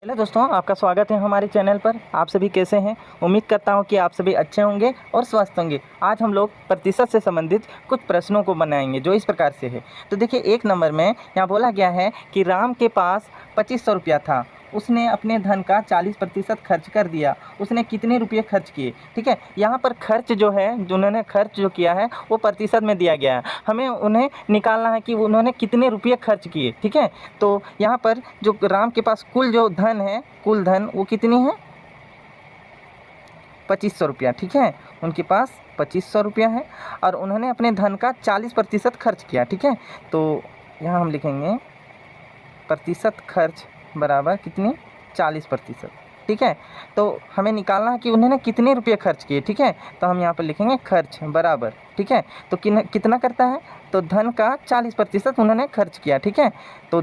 Hello दोस्तों, आपका स्वागत है हमारे चैनल पर। आप सभी कैसे हैं? उम्मीद करता हूं कि आप सभी अच्छे होंगे और स्वस्थ होंगे। आज हम लोग प्रतिशत से संबंधित कुछ प्रश्नों को बनाएंगे जो इस प्रकार से है। तो देखिए, एक नंबर में यहाँ बोला गया है कि राम के पास 2500 रुपया था। उसने अपने धन का 40% खर्च कर दिया। उसने कितने रुपये खर्च किए? ठीक है, यहाँ पर खर्च जो है, जो उन्होंने खर्च जो किया है वो प्रतिशत में दिया गया है। हमें उन्हें निकालना है कि उन्होंने कितने रुपये खर्च किए। ठीक है, तो यहाँ पर जो राम के पास कुल जो धन है, कुल धन वो कितनी है? 2500 रुपया। ठीक है, उनके पास 2500 रुपया है और उन्होंने अपने धन का 40% खर्च किया। ठीक है, तो यहाँ हम लिखेंगे प्रतिशत खर्च बराबर कितनी? 40%। ठीक है, तो हमें निकालना है कि उन्होंने कितने रुपये खर्च किए। ठीक है, तो हम यहाँ पर लिखेंगे खर्च बराबर। ठीक है, तो कितना करता है? तो धन का 40% उन्होंने खर्च किया। ठीक है, तो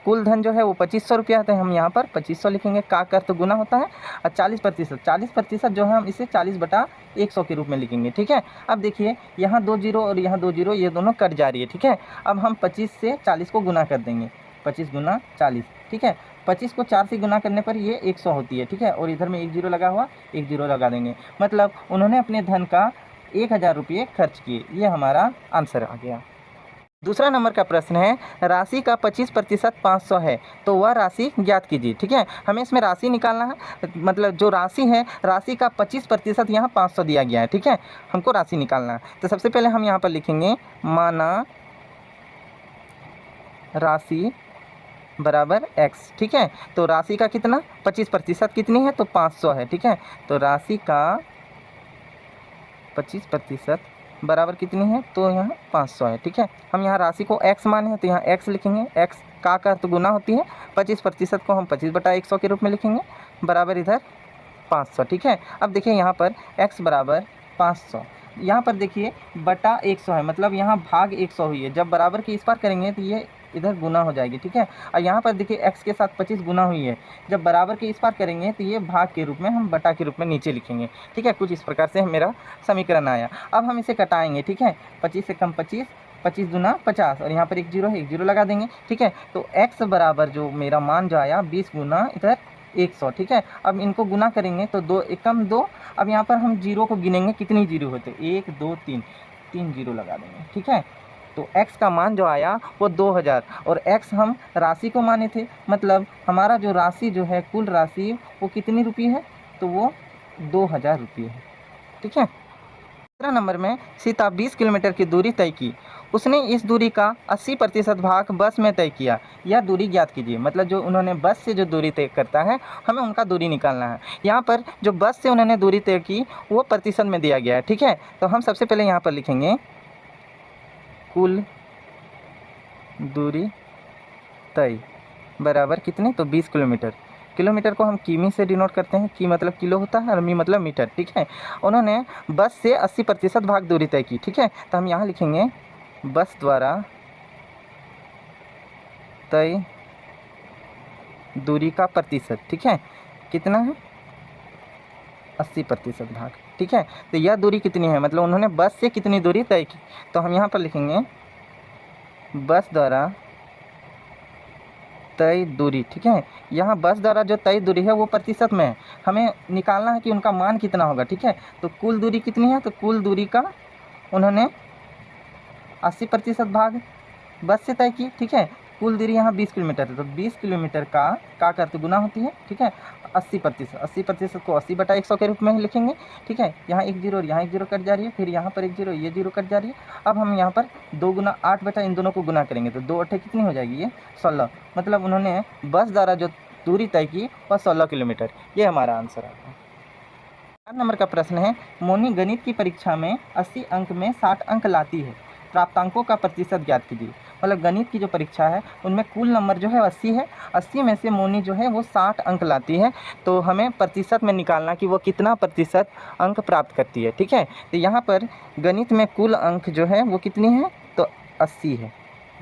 कुल धन जो है वो 2500 रुपया है। हम यहाँ पर 2500 लिखेंगे। का कर तो गुना होता है और 40% जो है हम इसे 40/100 के रूप में लिखेंगे। ठीक है, अब देखिए, यहाँ 2 जीरो और यहाँ 2 जीरो, ये दोनों कट जा रही है। ठीक है, अब हम 25 से 40 को गुना कर देंगे। 25 गुना 40। ठीक है, 25 को 4 से गुना करने पर ये 100 होती है। ठीक है, और इधर में 1 जीरो लगा हुआ, 1 जीरो लगा देंगे। मतलब उन्होंने अपने धन का 1000 रुपये खर्च किए। ये हमारा आंसर आ गया। दूसरा नंबर का प्रश्न है, राशि का 25% 500 है, तो वह राशि ज्ञात कीजिए। ठीक है, हमें इसमें राशि निकालना है। मतलब जो राशि है, राशि का 25% यहाँ 500 दिया गया है। ठीक है, हमको राशि निकालना है। तो सबसे पहले हम यहाँ पर लिखेंगे माना राशि बराबर x। ठीक है, तो राशि का कितना? 25% कितनी है? तो 500 है। ठीक है, तो राशि का 25% बराबर कितनी है? तो यहाँ 500 है। ठीक है, हम यहाँ राशि को x माने हैं तो यहाँ x लिखेंगे। x का तो गुना होती है, 25% को हम 25/100 के रूप में लिखेंगे बराबर इधर 500। ठीक है, अब देखिए यहाँ पर x बराबर 500, यहाँ पर देखिए बटा 100 है, मतलब यहाँ भाग 100 हुई है। जब बराबर के इस पार करेंगे तो ये इधर गुना हो जाएगी। ठीक है, और यहाँ पर देखिए x के साथ 25 गुना हुई है। जब बराबर के इस पार करेंगे तो ये भाग के रूप में, हम बटा के रूप में नीचे लिखेंगे। ठीक है, कुछ इस प्रकार से मेरा समीकरण आया। अब हम इसे कटाएंगे। ठीक है, 25 से कम 25, 25 दूना 50 और यहाँ पर 1 जीरो है, 1 जीरो लगा देंगे। ठीक है, तो x बराबर जो मेरा मान जो आया 20 गुना इधर 100। ठीक है, अब इनको गुना करेंगे तो 2 एकम 2। अब यहाँ पर हम जीरो को गिनेंगे, कितनी जीरो होते? 1 2 3, 3 जीरो लगा देंगे। ठीक है, तो x का मान जो आया वो 2000 और x हम राशि को माने थे। मतलब हमारा जो राशि जो है, कुल राशि वो कितनी रुपये है? तो वो 2000 रुपये है। ठीक है, तीसरा नंबर में, सीता 20 किलोमीटर की दूरी तय की। उसने इस दूरी का 80% भाग बस में तय किया। यह दूरी ज्ञात कीजिए। मतलब जो उन्होंने बस से जो दूरी तय करता है, हमें उनका दूरी निकालना है। यहाँ पर जो बस से उन्होंने दूरी तय की वो प्रतिशत में दिया गया है। ठीक है, तो हम सबसे पहले यहाँ पर लिखेंगे कुल दूरी तय बराबर कितने? तो 20 किलोमीटर। किलोमीटर को हम किमी से डिनोट करते हैं। की मतलब किलो होता है और मी मतलब मीटर। ठीक है, उन्होंने बस से 80% भाग दूरी तय की। ठीक है, तो हम यहाँ लिखेंगे बस द्वारा तय दूरी का प्रतिशत। ठीक है, कितना है? 80% भाग। ठीक है, तो यह दूरी कितनी है? मतलब उन्होंने बस से कितनी दूरी तय की, तो हम यहाँ पर लिखेंगे बस द्वारा तय दूरी। ठीक है, यहाँ बस द्वारा जो तय दूरी है वो प्रतिशत में है। हमें निकालना है कि उनका मान कितना होगा। ठीक है, तो कुल दूरी कितनी है? तो कुल दूरी का उन्होंने 80% भाग बस से तय की। ठीक है, कुल दूरी यहाँ 20 किलोमीटर है, तो 20 किलोमीटर का करते गुना होती है। ठीक है, 80% को 80/100 के रूप में ही लिखेंगे। ठीक है, यहाँ 1 जीरो और यहाँ 1 जीरो कट जा रही है, फिर यहाँ पर 1 जीरो, ये जीरो कट जा रही है। अब हम यहाँ पर 2 गुना 8 बटा इन दोनों को गुना करेंगे तो 2 8 कितनी हो जाएगी? ये 16। मतलब उन्होंने बस द्वारा जो दूरी तय की वह 16 किलोमीटर। ये हमारा आंसर है। 4 नंबर का प्रश्न है, मोनी गणित की परीक्षा में 80 अंक में 60 अंक लाती है, प्राप्तांकों का प्रतिशत ज्ञात कीजिए। मतलब गणित की जो परीक्षा है उनमें कुल नंबर जो है 80 है। 80 में से मोनी जो है वो 60 अंक लाती है, तो हमें प्रतिशत में निकालना कि वो कितना प्रतिशत अंक प्राप्त करती है। ठीक है, तो यहाँ पर गणित में कुल अंक जो है वो कितनी है? तो 80 है।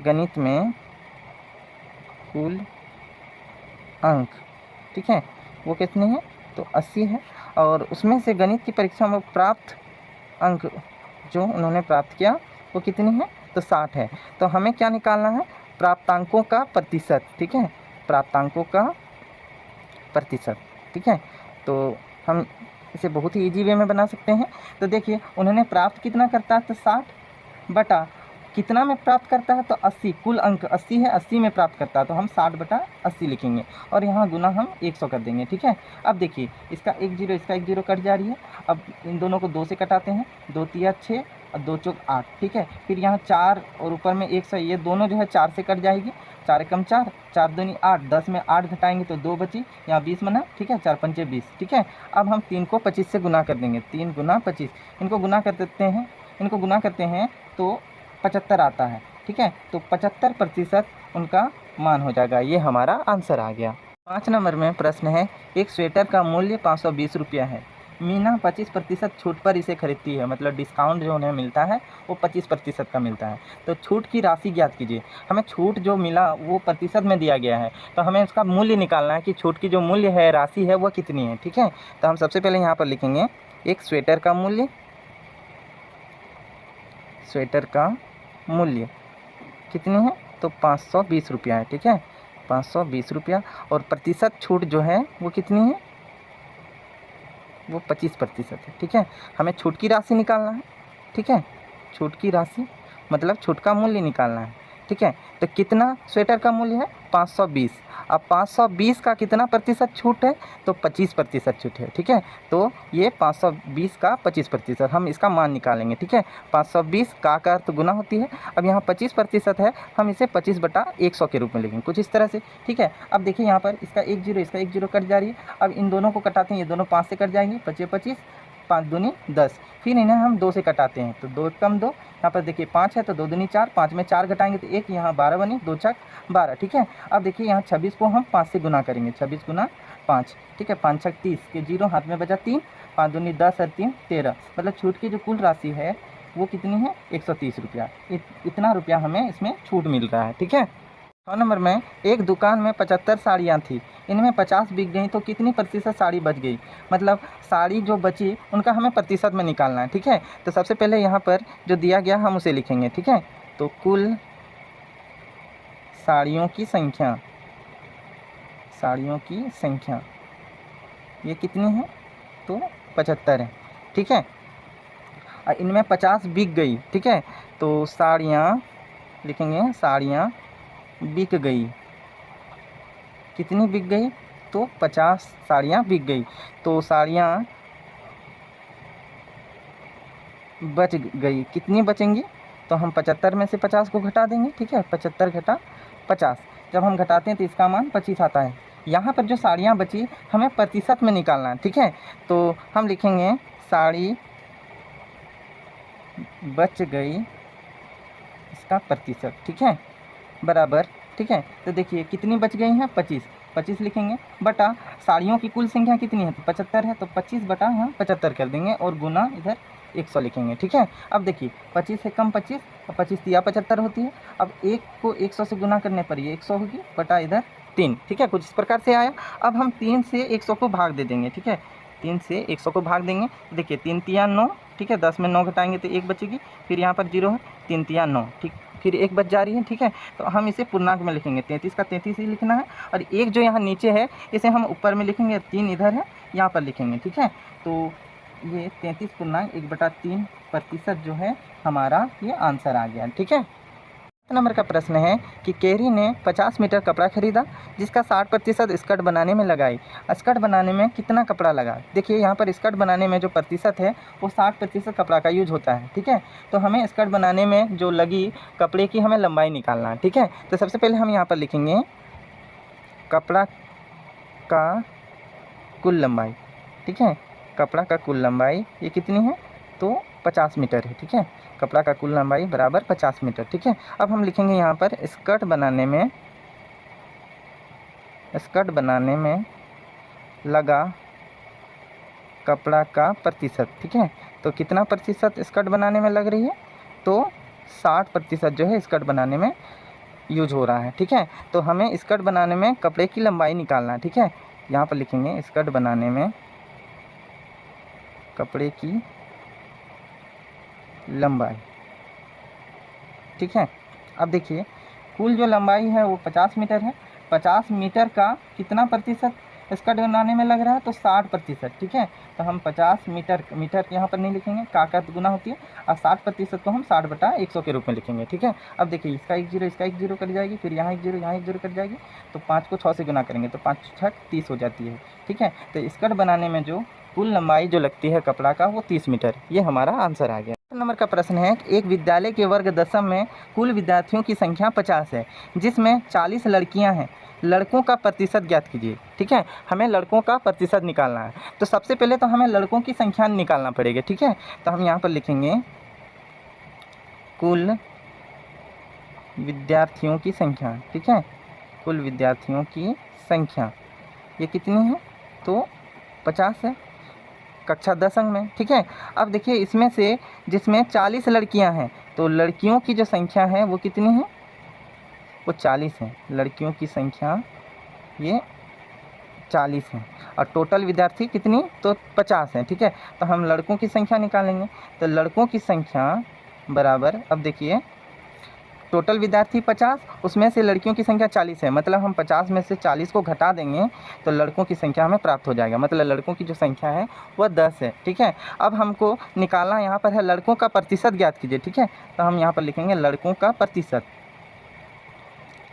गणित में कुल अंक, ठीक है, वो कितने हैं? तो 80 है। और उसमें से गणित की परीक्षा में प्राप्त अंक जो उन्होंने प्राप्त किया वो कितनी है? तो 60 है। तो हमें क्या निकालना है? प्राप्तांकों का प्रतिशत। ठीक है, प्राप्तांकों का प्रतिशत। ठीक है, तो हम इसे बहुत ही ईजी वे में बना सकते हैं। तो देखिए उन्होंने प्राप्त कितना करता है, तो 60 बटा कितना में प्राप्त करता है, तो 80, कुल अंक 80 है, 80 में प्राप्त करता है, तो हम 60 बटा 80 लिखेंगे और यहाँ गुना हम 100 कर देंगे। ठीक है, अब देखिए इसका 1 0, इसका 1 0 कट जा रही है। अब इन दोनों को 2 से कटाते हैं, 2 तिया 6 और 2 चौक 8। ठीक है, फिर यहाँ 4 और ऊपर में 100, ये दोनों जो है 4 से कट जाएगी, 4 एकम 4, 4 दूनी 8, 10 में 8 घटाएंगे तो 2 बची, यहाँ 20 बना। ठीक है, 4 पंचे 20। ठीक है, अब हम 3 को 25 से गुना कर देंगे, 3 गुना 25, इनको गुना कर देते हैं, इनको गुना करते हैं तो 75 आता है। ठीक है, तो 75% उनका मान हो जाएगा। ये हमारा आंसर आ गया। 5 नंबर में प्रश्न है, एक स्वेटर का मूल्य 520 रुपया है। मीना 25% छूट पर इसे खरीदती है, मतलब डिस्काउंट जो उन्हें मिलता है वो 25% का मिलता है। तो छूट की राशि ज्ञात कीजिए। हमें छूट जो मिला वो प्रतिशत में दिया गया है, तो हमें उसका मूल्य निकालना है कि छूट की जो मूल्य है, राशि है, वह कितनी है। ठीक है, तो हम सबसे पहले यहाँ पर लिखेंगे एक स्वेटर का मूल्य, स्वेटर का मूल्य कितनी है, तो 520 रुपया है। ठीक है, 520 रुपया, और प्रतिशत छूट जो है वो कितनी है, वो 25% है। ठीक है, हमें छूट की राशि निकालना है। ठीक है, छूट की राशि मतलब छूट का मूल्य निकालना है। ठीक है, तो कितना स्वेटर का मूल्य है, 520। अब 520 का कितना प्रतिशत छूट है, तो 25% छूट है। ठीक है, तो ये 520 का 25%, हम इसका मान निकालेंगे। ठीक है, 520 का अर्थ गुना होती है। अब यहाँ 25% है, हम इसे 25 बटा 100 के रूप में लिखेंगे कुछ इस तरह से। ठीक है, अब देखिए यहाँ पर इसका 1 0, इसका 1 0 कट जा रही है। अब इन दोनों को कटाते हैं, ये दोनों 5 से कट जाएंगे, 25 25, 5 दूनी 10, फिर इन्हें हम 2 से कटाते हैं, तो 2 कम 2, यहाँ पर देखिए 5 है तो 2 दूनी 4, 5 में 4 घटाएंगे तो 1, यहाँ 12 बनी, 2 छक 12। ठीक है, अब देखिए यहाँ 26 को हम 5 से गुना करेंगे, 26 गुना 5। ठीक है, 5 छक 30 के 0 हाथ में बचा 3, 5 दूनी 10 और 3 13, मतलब छूट की जो कुल राशि है वो कितनी है, 130 रुपया। इतना रुपया हमें इसमें छूट मिल रहा है। ठीक है, 6 नंबर में, एक दुकान में 75 साड़ियाँ थी, इनमें 50 बिक गई, तो कितनी प्रतिशत साड़ी बच गई, मतलब साड़ी जो बची उनका हमें प्रतिशत में निकालना है। ठीक है, तो सबसे पहले यहाँ पर जो दिया गया हम उसे लिखेंगे। ठीक है, तो कुल साड़ियों की संख्या, साड़ियों की संख्या ये कितनी है, तो 75 है। ठीक है, इनमें 50 बिक गई। ठीक है, तो साड़ियाँ लिखेंगे, साड़ियाँ बिक गई, कितनी बिक गई, तो 50 साड़ियाँ बिक गई, तो साड़ियाँ बच गई, कितनी बचेंगी, तो हम 75 में से 50 को घटा देंगे। ठीक है, 75 घटा 50, जब हम घटाते हैं तो इसका मान 25 आता है। यहाँ पर जो साड़ियाँ बची हमें प्रतिशत में निकालना है। ठीक है, तो हम लिखेंगे साड़ी बच गई, इसका प्रतिशत। ठीक है, बराबर। ठीक है, तो देखिए कितनी बच गई हैं, 25, 25 लिखेंगे, बटा साड़ियों की कुल संख्या कितनी है, तो 75 है, तो 25 बटा हम 75 कर देंगे और गुना इधर 100 लिखेंगे। ठीक है, अब देखिए 25 से कम 25, और 25 तिया 75 होती है। अब 1 को 100 से गुना करने पर ये 100 होगी, बटा इधर 3। ठीक है, कुछ इस प्रकार से आया। अब हम 3 से 100 को भाग दे देंगे। ठीक है, 3 से 100 को भाग देंगे, देखिए 3 तिया 9। ठीक है, 10 में 9 घटाएंगे तो 1 बचेगी, फिर यहाँ पर 0 है, 3 तिया 9। ठीक, फिर 1 बच जा रही है। ठीक है, तो हम इसे पूर्णांक में लिखेंगे, 33 का 33 ही लिखना है, और 1 जो यहाँ नीचे है इसे हम ऊपर में लिखेंगे, 3 इधर है, यहाँ पर लिखेंगे। ठीक है, तो ये 33 पूर्णांक 1/3% जो है हमारा ये आंसर आ गया। ठीक है, नंबर का प्रश्न है कि केरी ने 50 मीटर कपड़ा खरीदा, जिसका 60% स्कर्ट बनाने में लगाई। स्कर्ट बनाने में कितना कपड़ा लगा। देखिए यहाँ पर स्कर्ट बनाने में जो प्रतिशत है वो 60% कपड़ा का यूज होता है। ठीक है, तो हमें स्कर्ट बनाने में जो लगी कपड़े की हमें लंबाई निकालना है। ठीक है, तो सबसे पहले हम यहाँ पर लिखेंगे कपड़ा का कुल लंबाई। ठीक है, कपड़ा का कुल लंबाई ये कितनी है, तो 50 मीटर है। ठीक है, कपड़ा का कुल लंबाई बराबर 50 मीटर। ठीक है, अब हम लिखेंगे यहाँ पर स्कर्ट बनाने में लगा कपड़ा का प्रतिशत। ठीक है, तो कितना प्रतिशत स्कर्ट बनाने में लग रही है, तो 60% जो है स्कर्ट बनाने में यूज हो रहा है। ठीक है, तो हमें स्कर्ट बनाने में कपड़े की लंबाई निकालना है। ठीक है, यहाँ पर लिखेंगे स्कर्ट बनाने में कपड़े की लंबाई। ठीक है, अब देखिए कुल जो लंबाई है वो 50 मीटर है, 50 मीटर का कितना प्रतिशत स्कर्ट बनाने में लग रहा है तो 60%, ठीक है। तो हम 50 मीटर, मीटर यहाँ पर नहीं लिखेंगे, का गुना होती है, और 60% को हम 60/100 के रूप में लिखेंगे, ठीक है। अब देखिए इसका 1 जीरो, इसका 1 जीरो कट जाएगी, फिर यहाँ 1 जीरो, यहाँ 1 जीरो कट जाएगी, तो 5 को 6 से गुना करेंगे तो 5 6 30 हो जाती है, ठीक है। तो स्कर्ट बनाने में जो कुल लंबाई जो लगती है कपड़ा का वो 30 मीटर, ये हमारा आंसर आ गया। नंबर का प्रश्न है कि एक विद्यालय के वर्ग दशम में कुल विद्यार्थियों की संख्या 50 है, जिसमें 40 लड़कियां हैं, लड़कों का प्रतिशत ज्ञात कीजिए, ठीक है। हमें लड़कों का प्रतिशत निकालना है, तो सबसे पहले तो हमें लड़कों की संख्या निकालना पड़ेगी, ठीक है। तो हम यहाँ पर लिखेंगे कुल विद्यार्थियों की संख्या, ठीक है। कुल विद्यार्थियों की संख्या ये कितनी है, तो 50 है, कक्षा 10 में, ठीक है। अब देखिए इसमें से जिसमें 40 लड़कियां हैं, तो लड़कियों की जो संख्या है वो कितनी है, वो 40 है। लड़कियों की संख्या ये 40 है, और टोटल विद्यार्थी कितनी, तो 50 है, ठीक है। तो हम लड़कों की संख्या निकालेंगे, तो लड़कों की संख्या बराबर, अब देखिए टोटल विद्यार्थी 50, उसमें से लड़कियों की संख्या 40 है, मतलब हम 50 में से 40 को घटा देंगे तो लड़कों की संख्या हमें प्राप्त हो जाएगा, मतलब लड़कों की जो संख्या है वह 10 है, ठीक है। अब हमको निकालना यहाँ पर है लड़कों का प्रतिशत ज्ञात कीजिए, ठीक है। तो हम यहाँ पर लिखेंगे लड़कों का प्रतिशत,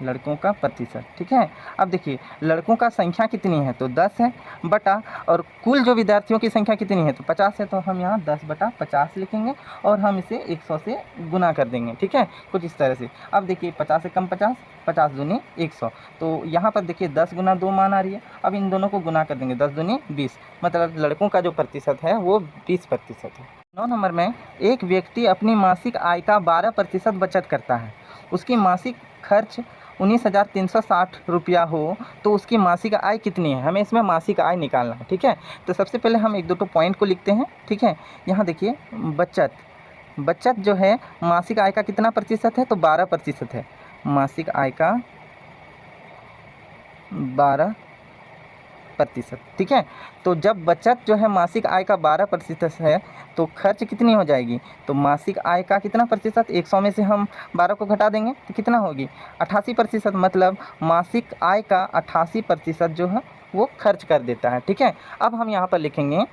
लड़कों का प्रतिशत, ठीक है। अब देखिए लड़कों का संख्या कितनी है, तो 10 है, बटा और कुल जो विद्यार्थियों की संख्या कितनी है, तो 50 है, तो हम यहाँ 10/50 लिखेंगे और हम इसे 100 से गुना कर देंगे, ठीक है, कुछ इस तरह से। अब देखिए 50 से कम 50, 50 दूनी 100, तो यहाँ पर देखिए 10 गुना 2 मान आ रही है। अब इन दोनों को गुना कर देंगे, 10 दूनी 20, मतलब लड़कों का जो प्रतिशत है वो 20% है। 9 नंबर में एक व्यक्ति अपनी मासिक आय का 12% बचत करता है, उसकी मासिक खर्च 19,360 रुपया हो तो उसकी मासिक आय कितनी है, हमें इसमें मासिक आय निकालना है, ठीक है। तो सबसे पहले हम एक दो पॉइंट को लिखते हैं, ठीक है। यहाँ देखिए बचत जो है मासिक आय का कितना प्रतिशत है, तो 12% है, मासिक आय का 12%, ठीक है। तो जब बचत जो है मासिक आय का 12% है तो खर्च कितनी हो जाएगी, तो मासिक आय का कितना प्रतिशत, 100 में से हम 12 को घटा देंगे तो कितना होगी, 88%, मतलब मासिक आय का 88% जो है वो खर्च कर देता है, ठीक है। अब हम यहाँ पर लिखेंगे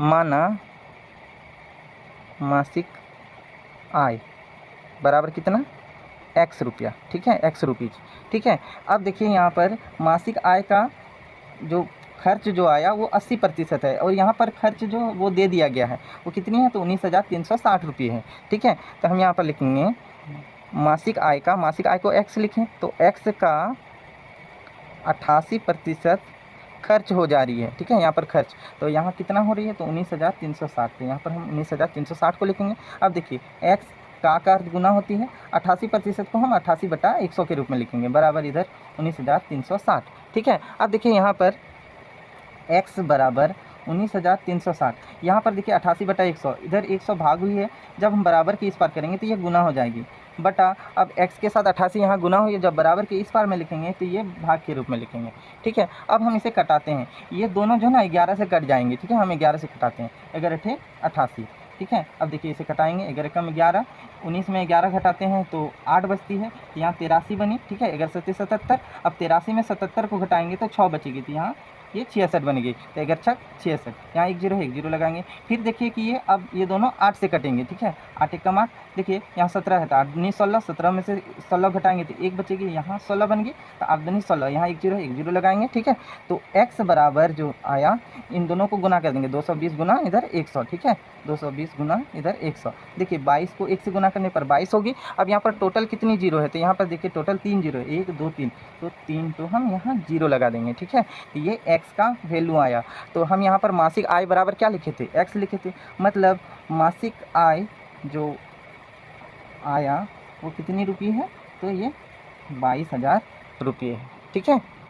माना मासिक आय बराबर कितना, x रुपया, ठीक है, x रुपीज़, ठीक है। अब देखिए यहाँ पर मासिक आय का जो खर्च जो आया वो 80% है, और यहाँ पर खर्च जो वो दे दिया गया है वो कितनी है, तो 19,360 रुपये है, ठीक है। तो हम यहाँ पर लिखेंगे मासिक आय को x लिखें, तो x का 88% खर्च हो जा रही है, ठीक है। यहाँ पर खर्च तो यहाँ कितना हो रही है, तो 19,360, तो यहाँ पर हम 19,360 को लिखेंगे। अब देखिए x का अर्थ गुना होती है, 88% को हम 88/100 के रूप में लिखेंगे, बराबर इधर 19,360, ठीक है। अब देखिए यहाँ पर x बराबर 19,360, यहाँ पर देखिए 88/100, इधर 100 भाग हुई है, जब हम बराबर की इस पार करेंगे तो ये गुना हो जाएगी, बटा अब x के साथ 88 यहाँ गुना हुई है, जब बराबर के इस पार में लिखेंगे तो ये भाग के रूप में लिखेंगे, ठीक है। अब हम इसे कटाते हैं, ये दोनों जो है ना 11 से कट जाएंगे, ठीक है। हम 11 से कटाते हैं, 11 × 88, ठीक है। अब देखिए इसे कटाएंगे, 11 कम 11, 19 में 11 घटाते हैं तो 8 बचती है, यहाँ 83 बनी, ठीक है। 11 7 77, अब 83 में 77 को घटाएंगे तो 6 बचेगी, तो यहाँ ये 66 बन गई, तो 11 6 66, यहाँ 1 0 लगाएंगे। फिर देखिए कि ये अब ये दोनों 8 से कटेंगे, ठीक है, 8 1 8, देखिए यहाँ 17 है तो 8 दूनी 16, 17 में से 16 घटाएंगे तो 1 बचेगी, यहाँ 16 बन गई, तो 8 दूनी 16, यहाँ 1 0 लगाएंगे, ठीक है। तो x बराबर जो आया इन दोनों को गुना कर देंगे, 220 गुना इधर 100, ठीक है, 220 गुना इधर 100, देखिए 22 को 1 से गुना करने पर 22 होगी। अब यहाँ पर टोटल कितनी जीरो है, तो यहाँ पर देखिए टोटल 3 जीरो है, 1 2 3, तो 3 तो हम यहाँ 0 लगा देंगे, ठीक है। तो ये x का वैल्यू आया। तो हम यहाँ पर मासिक आय बराबर क्या लिखे थे, x लिखे थे, मतलब मासिक आय जो आया वो कितनी रुपये है, तो ये 22,000 रुपये है, ठीक है।